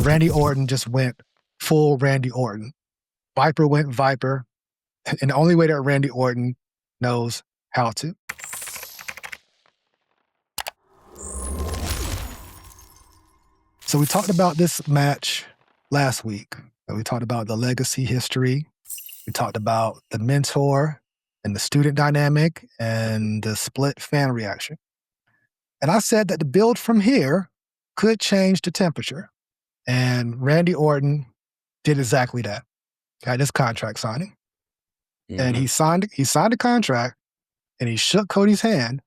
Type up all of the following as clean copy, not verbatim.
Randy Orton just went full Randy Orton. Viper went Viper, and the only way that Randy Orton knows how to. So we talked about this match last week. We talked about the legacy history. We talked about the mentor and the student dynamic and the split fan reaction. And I said that the build from here could change the temperature. And Randy Orton did exactly that. Got his contract signing. Mm-hmm. And he signed the contract and he shook Cody's hand.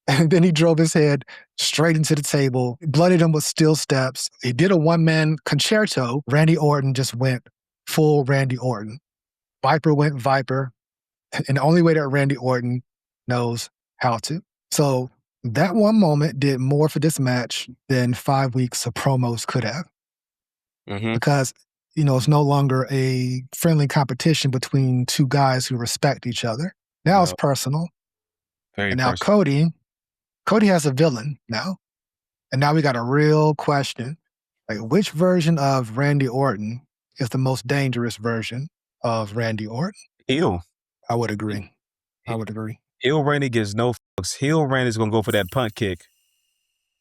And then he drove his head straight into the table, bloodied him with steel steps. He did a one-man concerto. Randy Orton just went full Randy Orton. Viper went Viper. And the only way that Randy Orton knows how to. So that one moment did more for this match than 5 weeks of promos could have. Mm-hmm. Because, it's no longer a friendly competition between two guys who respect each other. Now it's personal. And now Cody has a villain now. And now we got a real question. Like, which version of Randy Orton is the most dangerous version of Randy Orton? Heel. I would agree. Heel Randy gives no fucks. Heel Randy's going to go for that punt kick.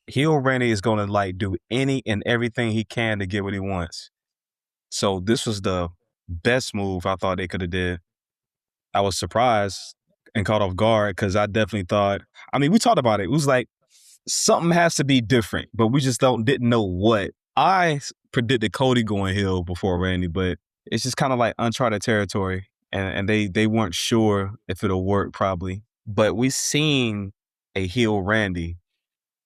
Heel Randy is going to do any and everything he can to get what he wants. So this was the best move I thought they could have did. I was surprised and caught off guard because I definitely thought, we talked about it. It was like something has to be different, but we just didn't know what. I predicted Cody going heel before Randy, but it's just kind of like uncharted territory. And they weren't sure if it'll work probably. But we seen a heel Randy,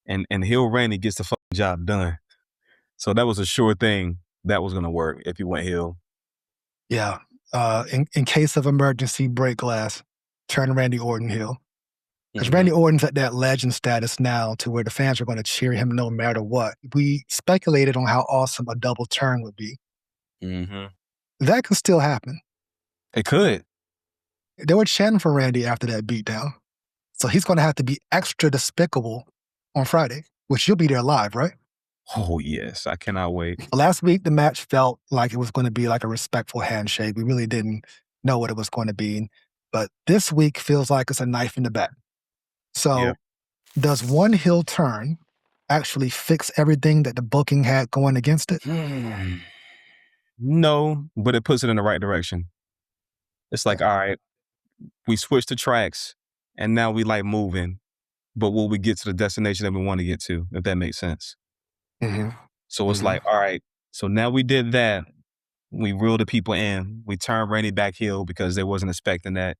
and heel Randy gets the fucking job done. So that was a sure thing that was going to work if he went heel. Yeah. In case of emergency, break glass, turn Randy Orton heel. Because Randy Orton's at that legend status now to where the fans are going to cheer him no matter what. We speculated on how awesome a double turn would be. Mm-hmm. That could still happen. It could. They were chanting for Randy after that beatdown. So he's going to have to be extra despicable on Friday, which you'll be there live, right? Oh, yes. I cannot wait. Last week, the match felt like it was going to be like a respectful handshake. We really didn't know what it was going to be. But this week feels like it's a knife in the back. So Does one heel turn actually fix everything that the booking had going against it? No, but it puts it in the right direction. It's like, all right, we switched the tracks and now we moving, but will we get to the destination that we want to get to, if that makes sense? Mm-hmm. So it's like, all right, so now we did that. We reeled the people in. We turned Randy back heel because they wasn't expecting that.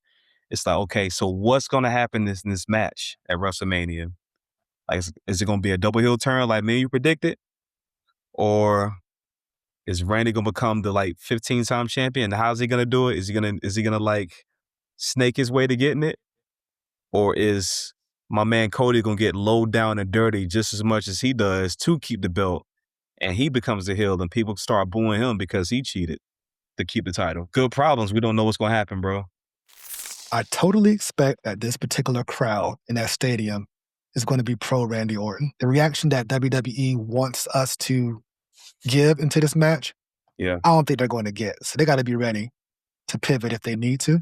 It's like, okay, so what's going to happen in this match at WrestleMania? Like, is it going to be a double heel turn like me you predicted? Or is Randy going to become the 15-time champion? How's he going to do it? Is he going to snake his way to getting it? Or is my man Cody going to get low down and dirty just as much as he does to keep the belt? And he becomes the heel and people start booing him because he cheated to keep the title. Good problems. We don't know what's going to happen, bro. I totally expect that this particular crowd in that stadium is going to be pro Randy Orton. The reaction that WWE wants us to give into this match, I don't think they're going to get. So they got to be ready to pivot if they need to.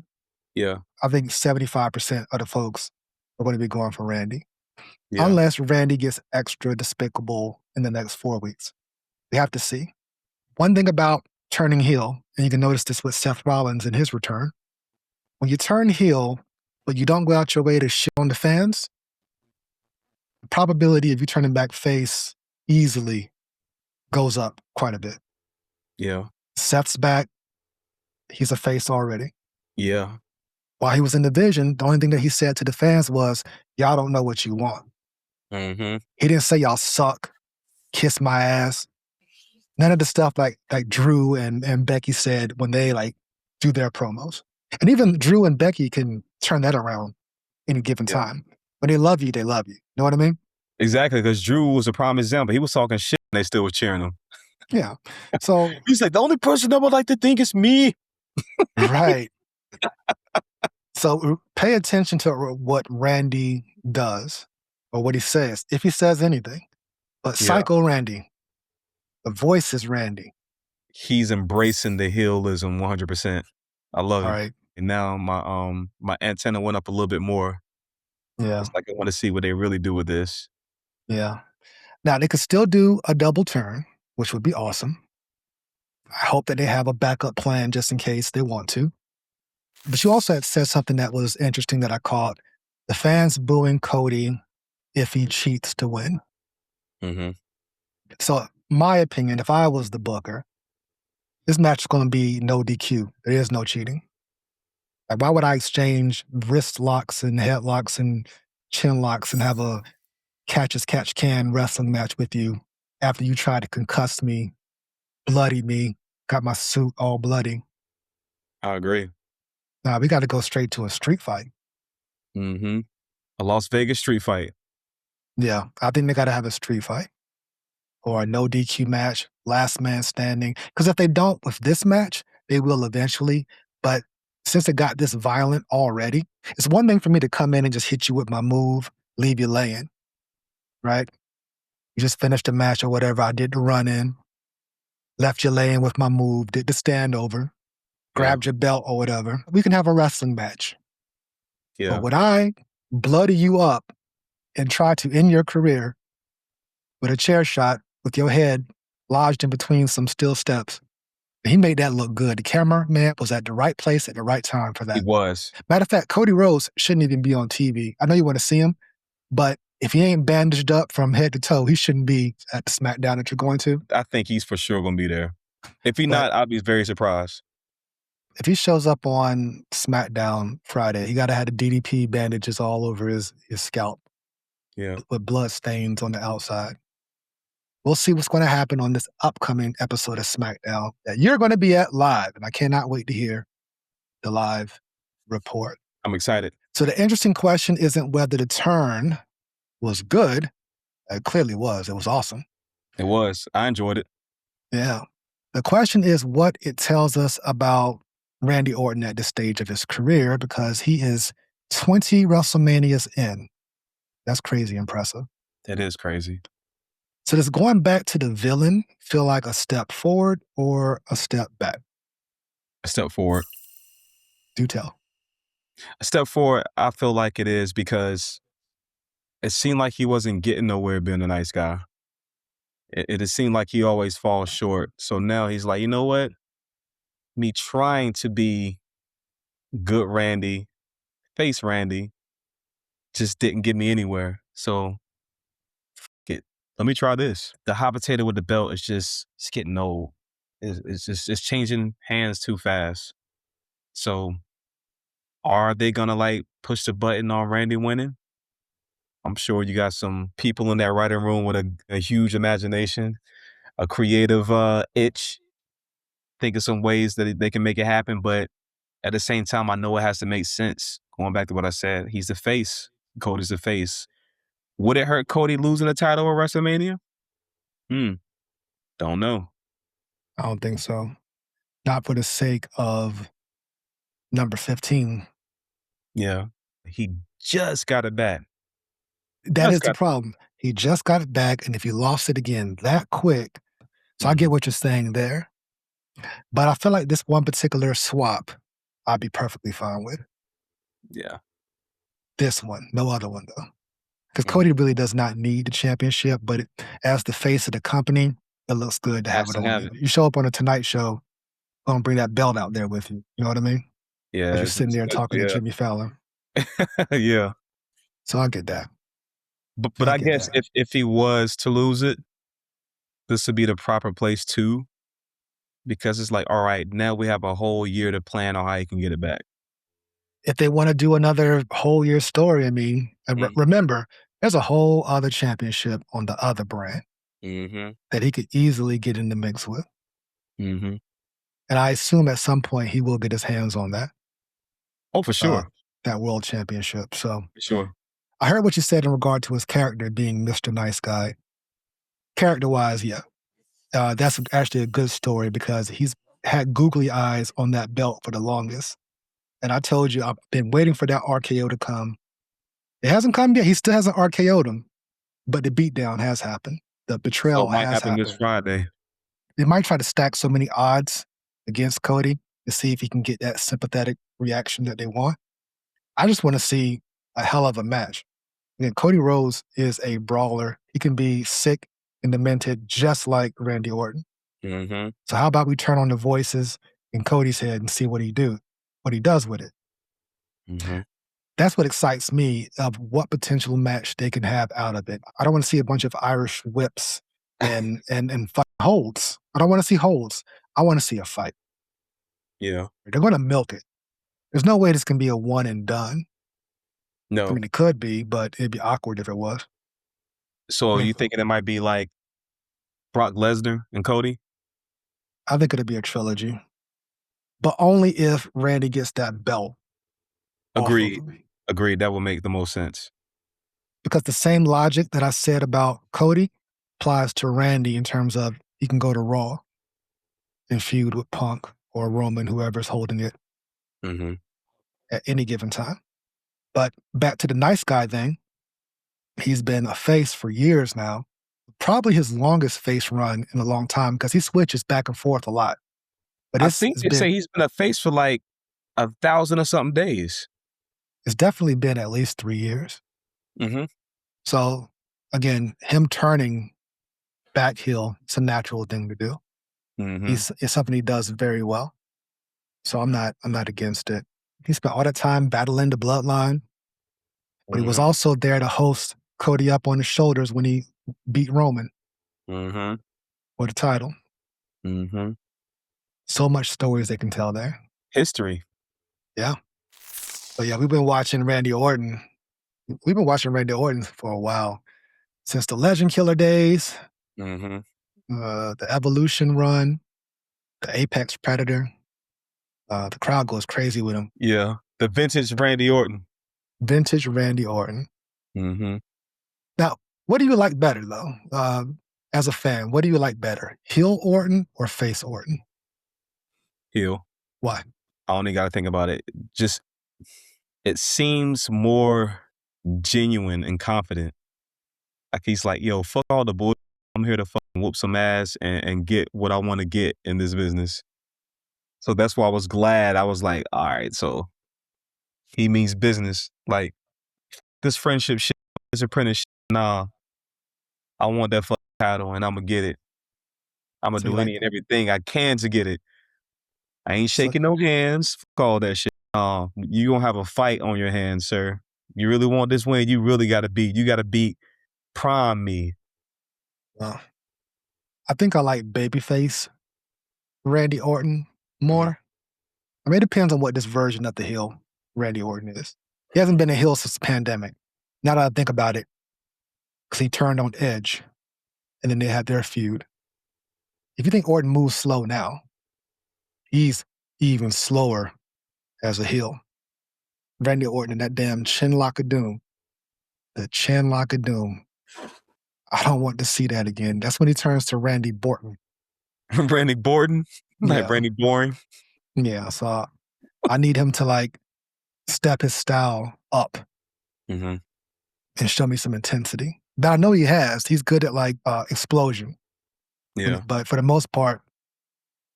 Yeah. I think 75% of the folks are going to be going for Randy. Yeah. Unless Randy gets extra despicable in the next 4 weeks. We have to see. One thing about turning heel, and you can notice this with Seth Rollins in his return, when you turn heel, but you don't go out your way to shit on the fans, the probability of you turning back face easily goes up quite a bit. Yeah. Seth's back. He's a face already. Yeah. While he was in the Division, the only thing that he said to the fans was, y'all don't know what you want. Mm-hmm. He didn't say y'all suck, kiss my ass. None of the stuff like Drew and Becky said when they do their promos. And even Drew and Becky can turn that around any given time. When they love you, they love you. Know what I mean? Exactly, because Drew was a prime example. He was talking shit and they still were cheering him. Yeah. So he's like, the only person that would like to think is me. Right. So pay attention to what Randy does or what he says, if he says anything. But Psycho Randy, The voice is Randy. He's embracing the heelism 100%. I love All it. right. And now my antenna went up a little bit more. Yeah. It's like I want to see what they really do with this. Yeah. Now they could still do a double turn, which would be awesome. I hope that they have a backup plan just in case they want to. But you also had said something that was interesting that I caught. The fans booing Cody if he cheats to win. Mm-hmm. So, my opinion, if I was the booker, this match is going to be no DQ. There is no cheating. Like, why would I exchange wrist locks and headlocks and chin locks and have a catch as catch can wrestling match with you after you tried to concuss me, bloody me, got my suit all bloody? I agree. Nah, we got to go straight to a street fight. Mm-hmm. A Las Vegas street fight. Yeah, I think they got to have a street fight or a no DQ match, last man standing. Because if they don't with this match, they will eventually. But since it got this violent already, it's one thing for me to come in and just hit you with my move, leave you laying, right? You just finished the match or whatever. I did the run in, left you laying with my move, did the stand over, grabbed your belt or whatever. We can have a wrestling match. Yeah. But when I bloody you up and try to end your career with a chair shot with your head lodged in between some steel steps, he made that look good. The cameraman was at the right place at the right time for that. He was. Matter of fact, Cody Rhodes shouldn't even be on TV. I know you want to see him, but if he ain't bandaged up from head to toe, he shouldn't be at the SmackDown that you're going to. I think he's for sure going to be there. If he's not, I'll be very surprised. If he shows up on SmackDown Friday, he got to have the DDP bandages all over his scalp. Yeah. With blood stains on the outside. We'll see what's going to happen on this upcoming episode of SmackDown that you're going to be at live. And I cannot wait to hear the live report. I'm excited. So the interesting question isn't whether the turn was good. It clearly was. It was awesome. It was. I enjoyed it. Yeah. The question is what it tells us about Randy Orton at this stage of his career, because he is 20 WrestleManias in. That's crazy impressive. That is crazy. So does going back to the villain feel like a step forward or a step back? A step forward. Do tell. A step forward, I feel like it is, because it seemed like he wasn't getting nowhere being a nice guy. It seemed like he always falls short. So now he's like, you know what? Me trying to be good Randy, face Randy, just didn't get me anywhere. So let me try this. The hot potato with the belt is just, it's getting old. It's changing hands too fast. So are they going to like push the button on Randy winning? I'm sure you got some people in that writing room with a huge imagination, a creative itch, think of some ways that they can make it happen. But at the same time, I know it has to make sense. Going back to what I said, he's the face. Cody's the face. Would it hurt Cody losing the title at WrestleMania? Don't know. I don't think so. Not for the sake of number 15. Yeah. He just got it back. That is the problem. He just got it back, and if he lost it again that quick, so I get what you're saying there. But I feel like this one particular swap, I'd be perfectly fine with. Yeah. This one, no other one though. Because Cody really does not need the championship, but as the face of the company, it looks good to have it on. You show up on a Tonight Show, gonna bring that belt out there with you. You know what I mean? Yeah. As you're sitting there talking to Jimmy Fallon. Yeah. So I get that. But I guess if he was to lose it, this would be the proper place too. Because it's like, all right, now we have a whole year to plan on how you can get it back. If they want to do another whole year story, I mean, remember, there's a whole other championship on the other brand that he could easily get in the mix with. And I assume at some point he will get his hands on that. Oh, for sure. That world championship. So for sure. I heard what you said in regard to his character being Mr. Nice Guy. Character-wise, yeah. That's actually a good story because he's had googly eyes on that belt for the longest. And I told you, I've been waiting for that RKO to come. It hasn't come yet. He still hasn't RKO'd him, but the beatdown has happened. The betrayal has happened. This Friday. They might try to stack so many odds against Cody to see if he can get that sympathetic reaction that they want. I just want to see a hell of a match. Again, Cody Rhodes is a brawler. He can be sick and demented just like Randy Orton. Mm-hmm. So how about we turn on the voices in Cody's head and see what he does with it. Mm-hmm. That's what excites me of what potential match they can have out of it. I don't want to see a bunch of Irish whips and holds. I don't want to see holds. I want to see a fight. Yeah. They're going to milk it. There's no way this can be a one and done. No. I mean, it could be, but it'd be awkward if it was. So I mean, you thinking it might be like Brock Lesnar and Cody? I think it'd be a trilogy, but only if Randy gets that belt. Agreed. Agreed. That would make the most sense. Because the same logic that I said about Cody applies to Randy in terms of he can go to Raw and feud with Punk or Roman, whoever's holding it at any given time. But back to the nice guy thing, he's been a face for years now. Probably his longest face run in a long time because he switches back and forth a lot. But I think they say he's been a face for like 1,000 or something days. It's definitely been at least 3 years. Mm-hmm. So again, him turning back heel, it's a natural thing to do. Mm-hmm. It's something he does very well. So I'm not against it. He spent all that time battling the bloodline, but he was also there to host Cody up on his shoulders when he beat Roman for the title. Mm-hmm. So much stories they can tell there. History. Yeah. But yeah, we've been watching Randy Orton. We've been watching Randy Orton for a while. Since the Legend Killer days, the Evolution run, the Apex Predator. The crowd goes crazy with him. Yeah. The vintage Randy Orton. Vintage Randy Orton. Mm-hmm. Now, what do you like better, though? As a fan, what do you like better? Heel Orton or face Orton? Heel. Why? I only got to think about it. Just, it seems more genuine and confident. Like he's like, yo, fuck all the bullshit. I'm here to fucking whoop some ass and get what I want to get in this business. So that's why I was glad. I was like, all right, so he means business. Like, this friendship shit, this apprentice shit, nah. I want that fucking title and I'm going to get it. I'm going to do any and everything I can to get it. I ain't shaking no hands. Fuck all that shit. You gonna have a fight on your hands, sir. You really want this win, you really gotta beat Prime me. I think I like babyface Randy Orton more. I mean, it depends on what this version of the heel Randy Orton is. He hasn't been a heel since the pandemic. Now that I think about it, because he turned on Edge, and then they had their feud. If you think Orton moves slow now, he's even slower as a heel. Randy Orton and that damn chin lock of doom. The chin lock of doom. I don't want to see that again. That's when he turns to Randy Borton. Randy Borton? Like Yeah. Randy Boring? Yeah, so I need him to like step his style up and show me some intensity. But I know he has. He's good at like explosion. Yeah. But for the most part,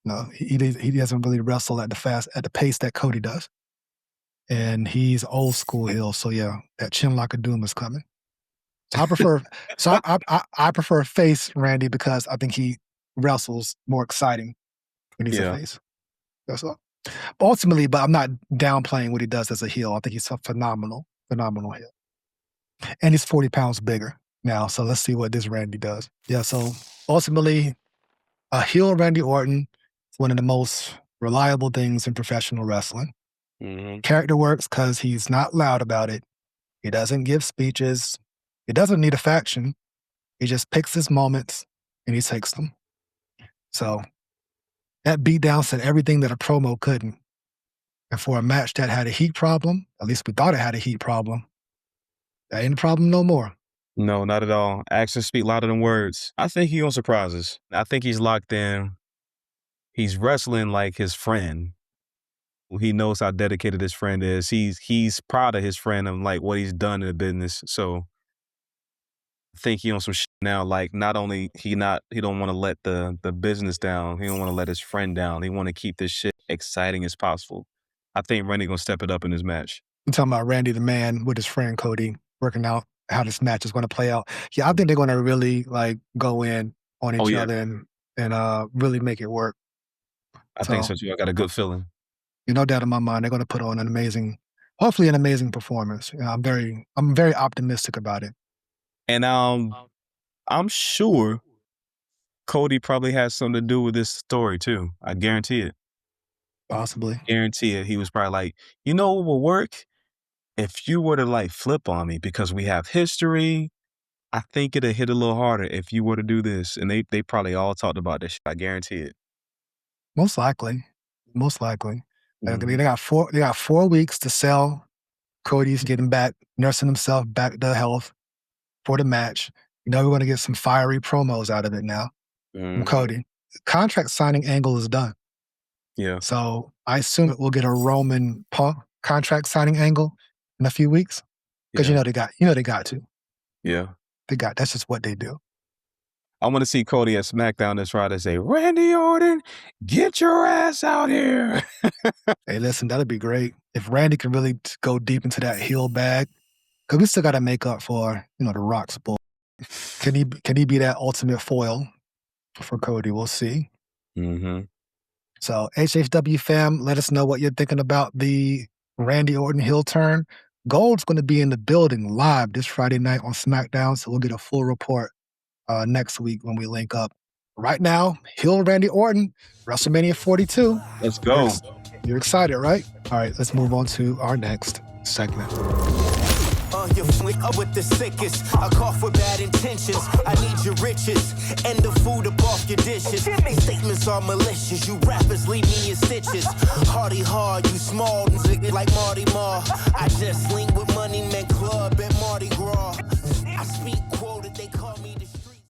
no, he doesn't really wrestle at the pace that Cody does. And he's old school heel, so yeah, that chin lock of doom is coming. So I prefer face Randy because I think he wrestles more exciting when he's a face. That's all. Ultimately, but I'm not downplaying what he does as a heel. I think he's a phenomenal heel. And he's 40 pounds bigger now, so let's see what this Randy does. Yeah, so ultimately, a heel Randy Orton is one of the most reliable things in professional wrestling. Character works because he's not loud about it. He doesn't give speeches. He doesn't need a faction. He just picks his moments and he takes them. So that beatdown said everything that a promo couldn't. And for a match that had a heat problem, at least we thought it had a heat problem, that ain't a problem no more. No, not at all. Actions speak louder than words. I think he's gonna surprise us. I think he's locked in. He's wrestling like his friend. He knows how dedicated his friend is. He's proud of his friend and like what he's done in the business. So think he on some shit now. Like, not only he don't want to let the business down. He don't want to let his friend down. He want to keep this shit exciting as possible. I think Randy gonna step it up in this match. I'm talking about Randy the Man with his friend Cody working out how this match is going to play out. Yeah, I think they're going to really like go in on each other and really make it work. I think so too. I got a good feeling. No doubt in my mind, they're going to put on hopefully an amazing performance. I'm very optimistic about it. And I'm sure Cody probably has something to do with this story too. I guarantee it. Possibly. Guarantee it. He was probably like, you know what will work? If you were to like flip on me because we have history, I think it'll hit a little harder if you were to do this. And they probably all talked about this shit. I guarantee it. Most likely. Mhm. They got 4 weeks to sell. Cody's getting back, nursing himself back to health for the match. We're going to get some fiery promos out of it now from Cody. Contract signing angle is done. Yeah. So I assume we'll get a Roman Punk contract signing angle in a few weeks because they got to. Yeah. That's just what they do. I want to see Cody at SmackDown this Friday say, Randy Orton, get your ass out here. Hey, listen, that'd be great. If Randy can really go deep into that heel bag, because we still got to make up for, The Rock's bull. Can he be that ultimate foil for Cody? We'll see. Mm-hmm. So HHW fam, let us know what you're thinking about the Randy Orton heel turn. Gold's going to be in the building live this Friday night on SmackDown, so we'll get a full report next week when we link up. Right now, heel Randy Orton, WrestleMania 42. Let's go. You're excited, right? All right, let's move on to our next segment. You're with the sickest. I cough with bad intentions. I need your riches and the food up off your dishes. These statements are malicious. You rappers leave me in stitches. Hardy hard, you small like Marty Marr. I just lean